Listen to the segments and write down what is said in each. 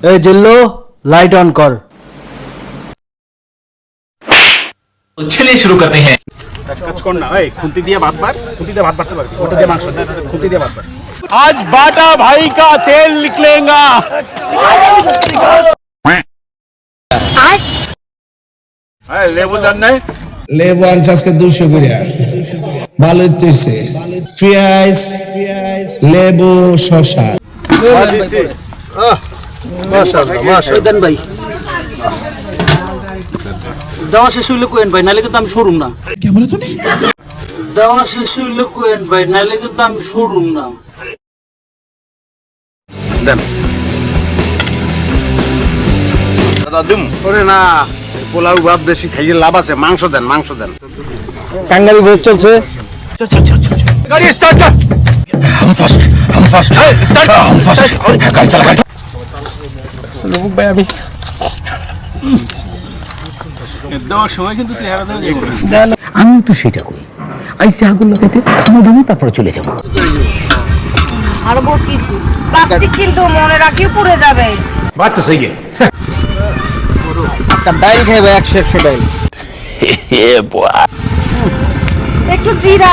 ए जिल्लो light on कर। चलिए शुरू करते हैं। खुंती दिए भात बार, खुंती दिए भात बारते पारबি, ওটা দিয়ে মাংস দে, খুন্তি দিয়ে ভাত বার। आज बाटा भाई का तेल निकलेगा। লেবু দেন নাই? লেবু আনছে আজকে 200 করে, ভালোই তৈছে। পেঁয়াজ, লেবু, শসা। মাশাআল্লাহ মাশাআল্লাহ। দেন ভাই, দেওয়া শেষ হইলে কোয়েন ভাই, নাহলে কিন্তু আমি শোরুম না। কি বলে তুমি? দেওয়া শেষ হইলে কোয়েন ভাই, নাহলে কিন্তু আমি শোরুম না। দেন দাদা দিম। ওরে না, পোলাও ভাত বেশি খাইয়ে লাভ আছে, মাংস দেন, মাংস দেন। কাঙ্গারি ভোজ চলছে। गाड़ी स्टार्ट कर। हम फर्स्ट स्टार्ट हम फर्स्ट गाड़ी चला गाड़ी। ভাই আমি আমি তো সেটা করি, আইসি আগুন লাগাইতে মধুমু তারপরে চলে যাবো। আর কিছু প্লাস্টিক কিন্তু মনে রাখিও পুড়ে যাবে। बात तो सही है। একটা ডাইল খাইবে, 100 ডাইল। একটু জিরা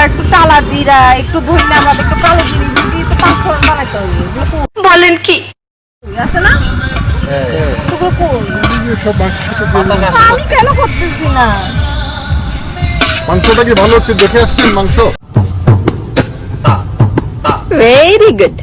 একটু টালা জিরা, একটু ধনিয়া পাতা, একটু কালো জিরা দিয়ে তো পাঁচফোড়ন বানাইতে হবে। বলেন কি আছে না? তোকে কই আমি কেন করতেছি না? মাংসটা কি ভালো হচ্ছে দেখে আসছেন মাংস? Very good.